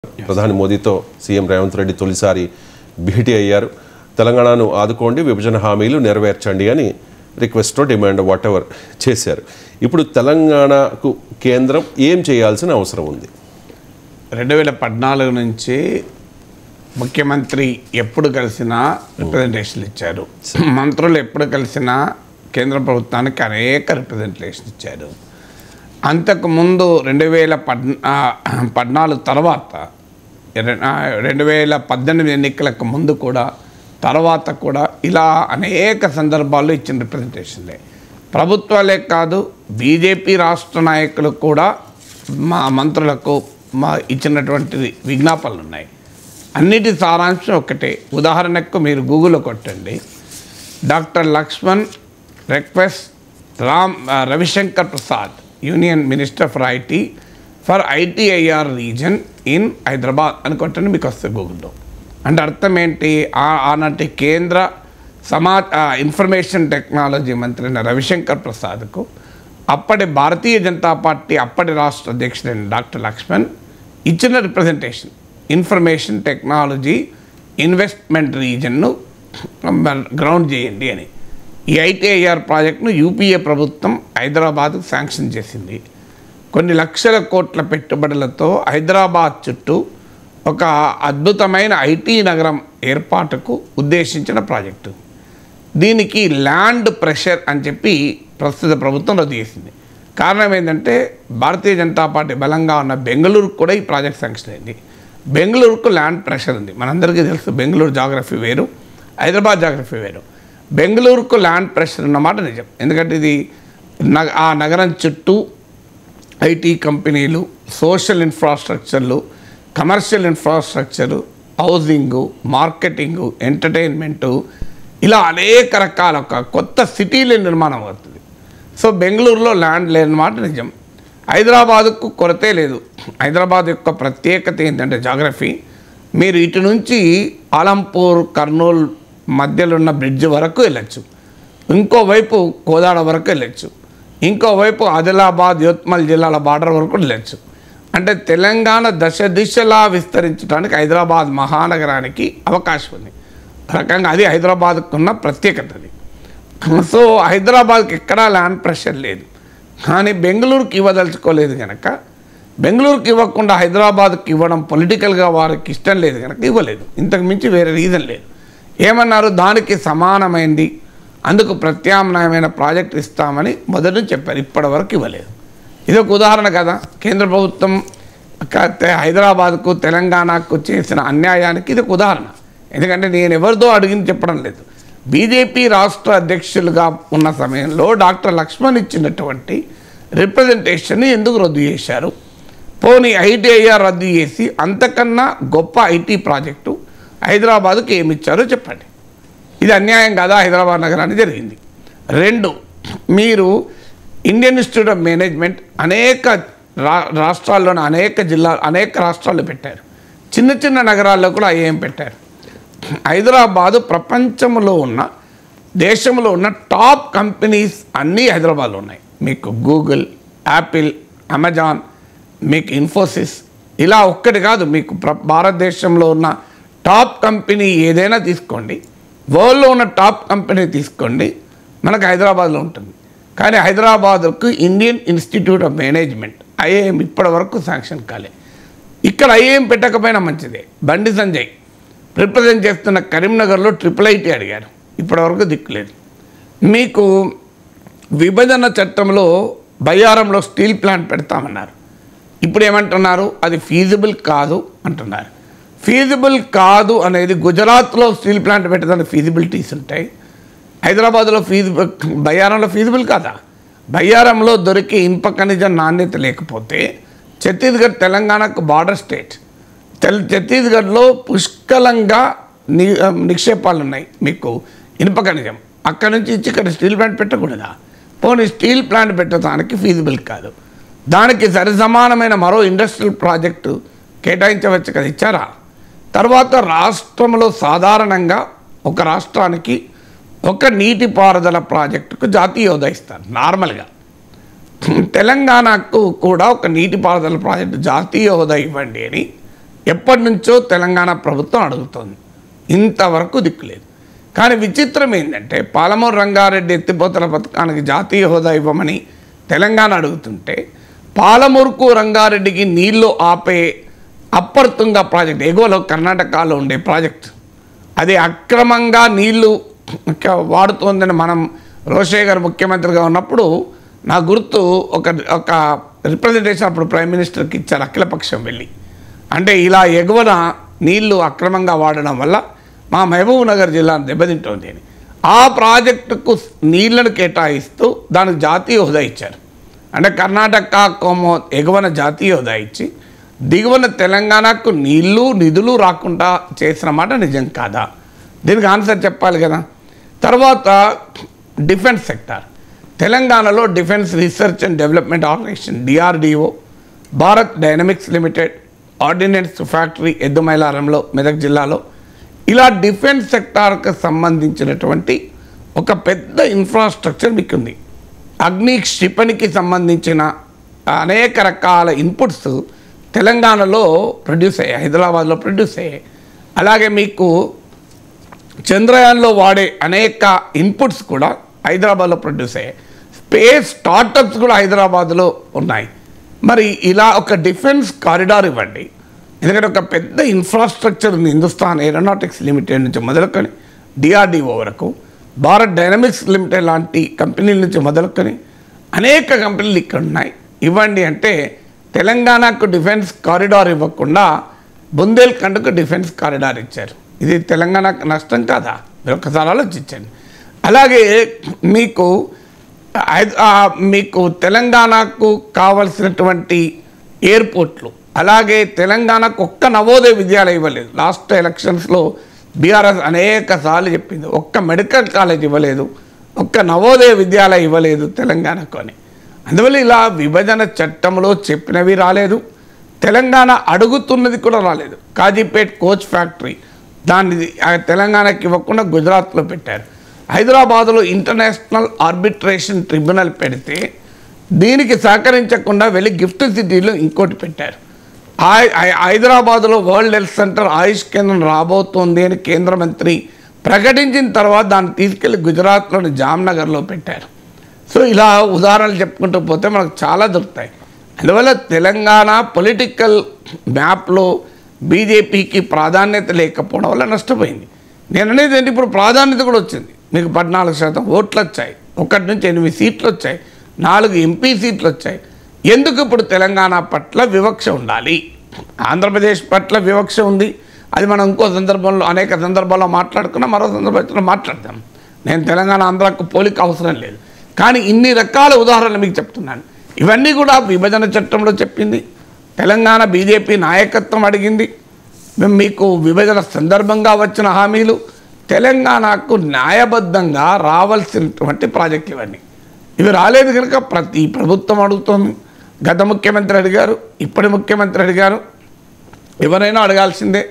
ప్రధాని మోదీతో సీఎం రేవంత్ రెడ్డి తొలిసారి భేటీ అయ్యారు. తెలంగాణను ఆదుకోండి, విభజన హామీలు నెరవేర్చండి అని రిక్వెస్ట్ డిమాండ్ వాట్ ఎవర్ చేశారు. ఇప్పుడు తెలంగాణకు కేంద్రం ఏం చేయాల్సిన అవసరం ఉంది? 2014 నుంచి ముఖ్యమంత్రి ఎప్పుడు కలిసినా రిప్రజెంటేషన్లు ఇచ్చారు. మంత్రులు ఎప్పుడు కలిసినా కేంద్ర ప్రభుత్వానికి అనేక రిప్రజెంటేషన్ ఇచ్చారు. అంతకుముందు 2014 తర్వాత 2018 ఎన్నికలకు ముందు కూడా తర్వాత కూడా ఇలా అనేక సందర్భాల్లో ఇచ్చిన రిప్రజెంటేషన్లే. ప్రభుత్వాలే కాదు, బీజేపీ రాష్ట్ర నాయకులు కూడా మా మంత్రులకు ఇచ్చినటువంటి విజ్ఞాపనలు ఉన్నాయి. అన్నిటి సారాంశం ఒకటే. ఉదాహరణకు మీరు గూగుల్లో కొట్టండి, doctor Lakshman request Ravishankar Prasad, union minister for IT for ITIR region in Hyderabad అని కొట్టండి, మీకు వస్తుంది గూగుల్లో. అంటే అర్థం ఏంటి? ఆనాటి కేంద్ర ఇన్ఫర్మేషన్ టెక్నాలజీ మంత్రి అయిన రవిశంకర్ ప్రసాద్కు అప్పటి భారతీయ జనతా పార్టీ అప్పటి రాష్ట్ర అధ్యక్షుడైన డాక్టర్ లక్ష్మణ్ ఇచ్చిన రిప్రజెంటేషన్, ఇన్ఫర్మేషన్ టెక్నాలజీ ఇన్వెస్ట్మెంట్ రీజన్ను గ్రౌండ్ చేయండి అని. ఈ ఐటీఐఆర్ ప్రాజెక్టును యూపీఏ ప్రభుత్వం హైదరాబాద్కు శాంక్షన్ చేసింది. కొన్ని లక్షల కోట్ల పెట్టుబడులతో హైదరాబాద్ చుట్టూ ఒక అద్భుతమైన ఐటీ నగరం ఏర్పాటుకు ఉద్దేశించిన ప్రాజెక్టు. దీనికి ల్యాండ్ ప్రెషర్ అని చెప్పి ప్రస్తుత ప్రభుత్వం రద్దు చేసింది. కారణం ఏంటంటే భారతీయ జనతా పార్టీ బలంగా ఉన్న బెంగళూరుకు కూడా ఈ ప్రాజెక్ట్ శాంక్షన్ అయింది. బెంగళూరుకు ల్యాండ్ ప్రెషర్ ఉంది. మనందరికీ తెలుసు, బెంగళూరు జాగ్రఫీ వేరు, హైదరాబాద్ జాగ్రఫీ వేరు. బెంగళూరుకు ల్యాండ్ ప్రెషర్ ఉన్నమాట నిజం. ఎందుకంటే ఇది ఆ నగరం చుట్టూ ఐటీ కంపెనీలు, సోషల్ ఇన్ఫ్రాస్ట్రక్చర్లు, commercial infrastructure, housing, marketing, entertainment, ఇలా అనేక రకాల ఒక కొత్త సిటీల నిర్మాణం అవుతుంది. సో బెంగళూరులో ల్యాండ్ లేదన్నమాట నిజం. హైదరాబాదుకు కొరతే లేదు. హైదరాబాద్ యొక్క ప్రత్యేకత ఏంటంటే జాగ్రఫీ. మీరు ఇటు నుంచి ఆలంపూర్, కర్నూలు మధ్యలో ఉన్న బ్రిడ్జ్ వరకు వెళ్ళచ్చు, ఇంకోవైపు కోదాడ వరకు వెళ్ళచ్చు, ఇంకోవైపు ఆదిలాబాద్, యోత్మల్ జిల్లాల బార్డర్ వరకు వెళ్ళచ్చు. అంటే తెలంగాణ దశ దిశలా విస్తరించడానికి హైదరాబాద్ మహానగరానికి అవకాశం ఉంది. రకంగా అది హైదరాబాద్కు ఉన్న ప్రత్యేకత. అది సో హైదరాబాద్కి ఎక్కడా ల్యాండ్ ప్రెషర్ లేదు. కానీ బెంగళూరుకి ఇవ్వదలుచుకోలేదు కనుక, బెంగళూరుకి ఇవ్వకుండా హైదరాబాద్కి ఇవ్వడం పొలిటికల్గా వారికి ఇష్టం లేదు కనుక ఇవ్వలేదు. ఇంతకు మించి వేరే రీజన్ లేదు. ఏమన్నారు? దానికి సమానమైంది, అందుకు ప్రత్యామ్నాయమైన ప్రాజెక్ట్ ఇస్తామని మొదటి చెప్పారు. ఇప్పటి వరకు ఇవ్వలేదు. ఇది ఒక ఉదాహరణ కదా. కేంద్ర ప్రభుత్వం హైదరాబాద్కు, తెలంగాణకు చేసిన అన్యాయానికి ఇది ఒక ఉదాహరణ. ఎందుకంటే నేను ఎవరిదో అడిగిన చెప్పడం లేదు. బీజేపీ రాష్ట్ర అధ్యక్షులుగా ఉన్న సమయంలో డాక్టర్ లక్ష్మణ్ ఇచ్చినటువంటి రిప్రజెంటేషన్ని ఎందుకు రద్దు చేశారు? పోనీ ఐటీఐఆర్ రద్దు చేసి అంతకన్నా గొప్ప ఐటీ ప్రాజెక్టు హైదరాబాద్కు ఏమిచ్చారో చెప్పండి. ఇది అన్యాయం కాదా? హైదరాబాద్ నగరానికి జరిగింది. 2, మీరు ఇండియన్ ఇన్స్టిట్యూట్ ఆఫ్ మేనేజ్మెంట్ అనేక రాష్ట్రాల్లోని అనేక రాష్ట్రాల్లో పెట్టారు. చిన్న చిన్న నగరాల్లో కూడా ఐఏఎం పెట్టారు. హైదరాబాదు ప్రపంచంలో ఉన్న, దేశంలో ఉన్న టాప్ కంపెనీస్ అన్నీ హైదరాబాద్లో ఉన్నాయి. మీకు గూగుల్, యాపిల్, అమెజాన్, మీకు ఇన్ఫోసిస్, ఇలా ఒక్కటి కాదు, మీకు భారతదేశంలో ఉన్న టాప్ కంపెనీ ఏదైనా తీసుకోండి, వరల్డ్లో ఉన్న టాప్ కంపెనీ తీసుకోండి, మనకు హైదరాబాద్లో ఉంటుంది. కానీ హైదరాబాద్కు Indian institute of management IIM ఇప్పటి వరకు శాంక్షన్ కాలే. ఇక్కడ ఐఏఎం పెట్టకపోయినా మంచిదే. బండి సంజయ్ రిప్రజెంట్ చేస్తున్న కరీంనగర్లో IIIT అడిగారు, ఇప్పటివరకు దిక్కులేదు. మీకు విభజన చట్టంలో బయ్యారంలో స్టీల్ ప్లాంట్ పెడతామన్నారు. ఇప్పుడు ఏమంటున్నారు? అది ఫీజిబుల్ కాదు అంటున్నారు. ఫీజిబుల్ కాదు అనేది, గుజరాత్లో స్టీల్ ప్లాంట్ పెట్టడానికి ఫీజిబిలిటీస్ ఉంటాయి, హైదరాబాద్లో బయ్యారంలో ఫీజిబుల్ కాదా? బయ్యారంలో దొరికే ఇనుప ఖనిజం నాణ్యత లేకపోతే, ఛత్తీస్గఢ్ తెలంగాణకు బార్డర్ స్టేట్, ఛత్తీస్గఢ్లో పుష్కలంగా నిక్షేపాలు ఉన్నాయి, మీకు ఇనుప ఖనిజం, అక్కడి నుంచి ఇచ్చి ఇక్కడ స్టీల్ ప్లాంట్ పెట్టకూడదా? పోనీ స్టీల్ ప్లాంట్ పెట్టడానికి ఫీజిబుల్ కాదు, దానికి సరిసమానమైన మరో ఇండస్ట్రియల్ ప్రాజెక్టు కేటాయించవచ్చు కదా, ఇచ్చారా? తర్వాత రాష్ట్రంలో సాధారణంగా ఒక రాష్ట్రానికి ఒక నీటిపారుదల ప్రాజెక్టుకు జాతీయ హోదా ఇస్తారు నార్మల్గా. తెలంగాణకు కూడా ఒక నీటిపారుదల ప్రాజెక్టు జాతీయ హోదా ఇవ్వండి అని ఎప్పటి నుంచో తెలంగాణ ప్రభుత్వం అడుగుతోంది. ఇంతవరకు దిక్కులేదు. కానీ విచిత్రం ఏంటంటే పాలమూరు రంగారెడ్డి ఎత్తిపోతల పథకానికి జాతీయ హోదా ఇవ్వమని తెలంగాణ అడుగుతుంటే పాలమూరుకు రంగారెడ్డికి నీళ్లు ఆపే అప్పర్ తుంగ ప్రాజెక్ట్, ఎగువలో కర్ణాటకలో ఉండే ప్రాజెక్ట్, అది అక్రమంగా నీళ్లు వాడుతోందని మనం రోషయ్య గారు ముఖ్యమంత్రిగా ఉన్నప్పుడు నా గుర్తు ఒక రిప్రజెంటేషన్ అప్పుడు ప్రైమ్ మినిస్టర్కి ఇచ్చారు అఖిలపక్షం వెళ్ళి. అంటే ఇలా ఎగువన నీళ్లు అక్రమంగా వాడడం వల్ల మా మహబూబ్ నగర్ జిల్లాను దెబ్బతింటోంది అని ఆ ప్రాజెక్టుకు నీళ్లను కేటాయిస్తూ దానికి జాతీయ హోదా ఇచ్చారు. అంటే కర్ణాటక కోమో ఎగువన జాతీయ హోదా ఇచ్చి దిగువన తెలంగాణకు నీళ్లు నిధులు రాకుండా చేసిన మాట నిజం కాదా? దీనికి ఆన్సర్ చెప్పాలి కదా. తర్వాత డిఫెన్స్ సెక్టార్, తెలంగాణలో defence research and development organisation DRDO, Bharat dynamics limited, ordnance factory ఎద్దుమైలారంలో మెదక్ జిల్లాలో, ఇలా డిఫెన్స్ సెక్టార్కి సంబంధించినటువంటి ఒక పెద్ద ఇన్ఫ్రాస్ట్రక్చర్ మీకు ఉంది. అగ్ని క్షిపణికి సంబంధించిన అనేక రకాల ఇన్పుట్స్ తెలంగాణలో ప్రొడ్యూస్ అయ్యాయి, హైదరాబాద్లో ప్రొడ్యూస్ అయ్యాయి. అలాగే మీకు చంద్రయాన్లో వాడే అనేక ఇన్పుట్స్ కూడా హైదరాబాద్లో ప్రొడ్యూస్ అయ్యాయి. స్పేస్ స్టార్టప్స్ కూడా హైదరాబాద్లో ఉన్నాయి. మరి ఇలా ఒక డిఫెన్స్ కారిడార్ ఇవ్వండి. ఎందుకంటే ఒక పెద్ద ఇన్ఫ్రాస్ట్రక్చర్ ఉంది. హిందుస్థాన్ ఏరోనాటిక్స్ లిమిటెడ్ నుంచి మొదలుకొని DRDO వరకు, భారత్ డైనమిక్స్ లిమిటెడ్ లాంటి కంపెనీల నుంచి మొదలుకొని అనేక కంపెనీలు ఇక్కడ ఉన్నాయి. ఇవ్వండి అంటే తెలంగాణకు డిఫెన్స్ కారిడార్ ఇవ్వకుండా బుందేల్ఖండ్కు డిఫెన్స్ కారిడార్ ఇచ్చారు. ఇది తెలంగాణకు నష్టం కాదా? మీరు ఒకసారి ఆలోచించండి. అలాగే మీకు తెలంగాణకు కావలసినటువంటి ఎయిర్పోర్ట్లు, అలాగే తెలంగాణకు ఒక్క నవోదయ విద్యాలయం ఇవ్వలేదు. లాస్ట్ ఎలక్షన్స్లో బీఆర్ఎస్ అనేక సార్లు చెప్పింది, ఒక్క మెడికల్ కాలేజ్ ఇవ్వలేదు, ఒక్క నవోదయ విద్యాలయం ఇవ్వలేదు తెలంగాణకు అని. అందువల్ల ఇలా విభజన చట్టంలో చెప్పినవి రాలేదు, తెలంగాణ అడుగుతున్నది కూడా రాలేదు. కాజీపేట్ కోచ్ ఫ్యాక్టరీ దాన్ని తెలంగాణకి ఇవ్వకుండా గుజరాత్లో పెట్టారు. హైదరాబాద్లో ఇంటర్నేషనల్ ఆర్బిట్రేషన్ ట్రిబ్యునల్ పెడితే దీనికి సహకరించకుండా వెళ్ళి గిఫ్ట్ సిటీలో ఇంకోటి పెట్టారు. హైదరాబాద్లో వరల్డ్ హెల్త్ సెంటర్ ఆయుష్ కేంద్రం రాబోతోంది అని కేంద్ర మంత్రి ప్రకటించిన తర్వాత దాన్ని తీసుకెళ్లి గుజరాత్లోని జామ్నగర్లో పెట్టారు. సో ఇలా ఉదాహరణలు చెప్పుకుంటూ పోతే మనకు చాలా దొరుకుతాయి. అందువల్ల తెలంగాణ పొలిటికల్ మ్యాప్లో బీజేపీకి ప్రాధాన్యత లేకపోవడం వల్ల నష్టపోయింది. నేను అనేది ఏంటి, ఇప్పుడు ప్రాధాన్యత కూడా వచ్చింది. మీకు 14% ఓట్లు వచ్చాయి, 1 నుంచి 8 సీట్లు వచ్చాయి, 4 ఎంపీ సీట్లు వచ్చాయి. ఎందుకు ఇప్పుడు తెలంగాణ పట్ల వివక్ష ఉండాలి? ఆంధ్రప్రదేశ్ పట్ల వివక్ష ఉంది, అది మనం ఇంకో సందర్భంలో అనేక సందర్భాల్లో మాట్లాడుకున్నాం, మరో సందర్భంలో మాట్లాడతాం. నేను తెలంగాణ ఆంధ్రాకు పోలిక అవసరం లేదు. కానీ ఇన్ని రకాల ఉదాహరణలు మీకు చెప్తున్నాను. ఇవన్నీ కూడా విభజన చట్టంలో చెప్పింది, తెలంగాణ బీజేపీ నాయకత్వం అడిగింది, మీకు విభజన సందర్భంగా వచ్చిన హామీలు, తెలంగాణకు న్యాయబద్ధంగా రావాల్సినటువంటి ప్రాజెక్టులు ఇవన్నీ. ఇవి రాలేదు కనుక ప్రతి ప్రభుత్వం అడుగుతోంది. గత ముఖ్యమంత్రి అడిగారు, ఇప్పటి ముఖ్యమంత్రి అడిగారు, ఎవరైనా అడగాల్సిందే,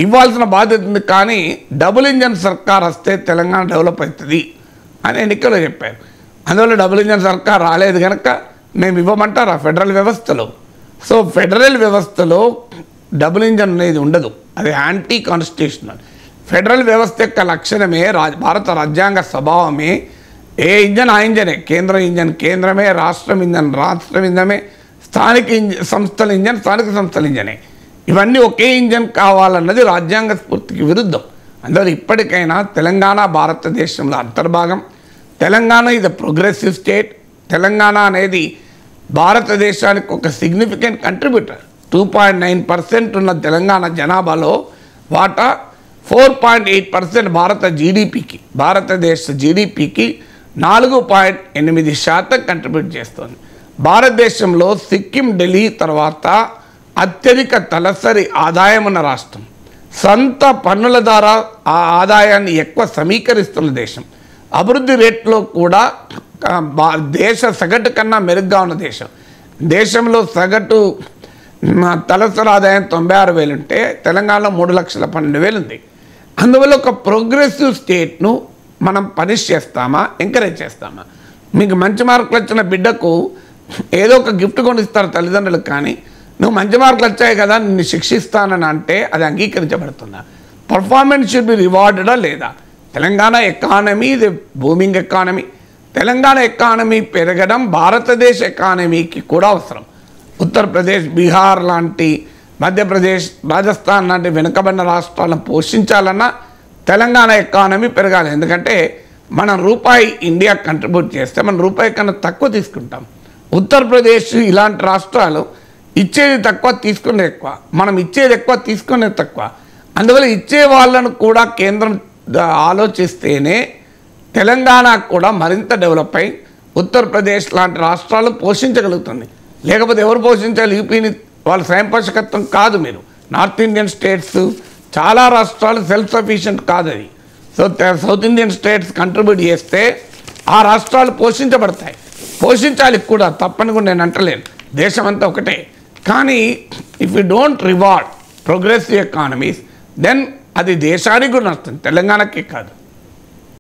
ఇవ్వాల్సిన బాధ్యత ఉంది. కానీ డబుల్ ఇంజన్ సర్కార్ వస్తే తెలంగాణ డెవలప్ అవుతుంది అని ఎన్నికల్లో చెప్పారు. అందువల్ల డబుల్ ఇంజన్ సర్కార్ రాలేదు కనుక మేము ఇవ్వమంటారా ఫెడరల్ వ్యవస్థలో? సో ఫెడరల్ వ్యవస్థలో డబుల్ ఇంజన్ అనేది ఉండదు, అది యాంటీ కాన్స్టిట్యూషనల్. ఫెడరల్ వ్యవస్థ యొక్క లక్షణమే, భారత రాజ్యాంగ స్వభావమే ఏ ఇంజన్ ఆ ఇంజనే, కేంద్ర ఇంజన్ కేంద్రమే, రాష్ట్రం ఇంజన్ రాష్ట్రం ఇంజనే, స్థానిక సంస్థల ఇంజన్ స్థానిక సంస్థల ఇంజనే. ఇవన్నీ ఒకే ఇంజన్ కావాలన్నది రాజ్యాంగ స్ఫూర్తికి విరుద్ధం. అందువల్ల ఇప్పటికైనా తెలంగాణ భారతదేశంలో అంతర్భాగం. తెలంగాణ ఇది ప్రోగ్రెసివ్ స్టేట్. తెలంగాణ అనేది భారతదేశానికి ఒక సిగ్నిఫికెంట్ కంట్రిబ్యూటర్. 2.9% ఉన్న తెలంగాణ జనాభాలో వాటా 4.8% భారత జీడిపికి, భారతదేశ జీడిపికి 4.8% కంట్రిబ్యూట్ చేస్తుంది. భారతదేశంలో సిక్కిం, ఢిల్లీ తర్వాత అత్యధిక తలసరి ఆదాయం ఉన్న రాష్ట్రం. సొంత పన్నుల ద్వారా ఆ ఆదాయాన్ని ఎక్కువ సమీకరిస్తున్న దేశం. అభివృద్ధి రేట్లో కూడా దేశ సగటు కన్నా మెరుగ్గా ఉన్న దేశం. దేశంలో సగటు తలసరి ఆదాయం 96,000 ఉంటే తెలంగాణలో 3,12,000 ఉంది. అందువల్ల ఒక ప్రోగ్రెసివ్ స్టేట్ను మనం పనిష్ చేస్తామా, ఎంకరేజ్ చేస్తామా? మీకు మంచి మార్కులు వచ్చిన బిడ్డకు ఏదో ఒక గిఫ్ట్ కొనిస్తారు తల్లిదండ్రులకు, కానీ నువ్వు మంచి మార్కులు వచ్చాయి కదా నిన్ను శిక్షిస్తానని అంటే అది అంగీకరించబడుతుందా? పర్ఫార్మెన్స్ షుడ్ బి రివార్డెడా లేదా? తెలంగాణ ఎకానమీ ఇది బూమింగ్ ఎకానమీ. తెలంగాణ ఎకానమీ పెరగడం భారతదేశ ఎకానమీకి కూడా అవసరం. ఉత్తరప్రదేశ్, బీహార్ లాంటి, మధ్యప్రదేశ్, రాజస్థాన్ లాంటి వెనుకబడిన రాష్ట్రాలను పోషించాలన్నా తెలంగాణ ఎకానమీ పెరగాలి. ఎందుకంటే మనం రూపాయి ఇండియా కంట్రిబ్యూట్ చేస్తే మనం రూపాయి కన్నా తక్కువ తీసుకుంటాం. ఉత్తరప్రదేశ్ ఇలాంటి రాష్ట్రాలు ఇచ్చేది తక్కువ, తీసుకునేది ఎక్కువ. మనం ఇచ్చేది ఎక్కువ, తీసుకునేది తక్కువ. అందువల్ల ఇచ్చే వాళ్ళను కూడా కేంద్రం ఆలోచిస్తేనే తెలంగాణకు కూడా మరింత డెవలప్ అయి ఉత్తరప్రదేశ్ లాంటి రాష్ట్రాలు పోషించగలుగుతుంది. లేకపోతే ఎవరు పోషించాలి? యూపీని వాళ్ళ స్వయంపోషకత్వం కాదు. మీరు నార్త్ ఇండియన్ స్టేట్స్ చాలా రాష్ట్రాలు సెల్ఫ్ సఫిషియెంట్ కాదు అది. So south Indian states contribute చేస్తే ఆ రాష్ట్రాలు పోషించబడతాయి. పోషించాలి కూడా, తప్పని కూడా నేను అంటలేను, దేశం అంతా ఒకటే. కానీ if you don't reward progressive economies then అది దేశానికి కూడా నష్టం, తెలంగాణకే కాదు.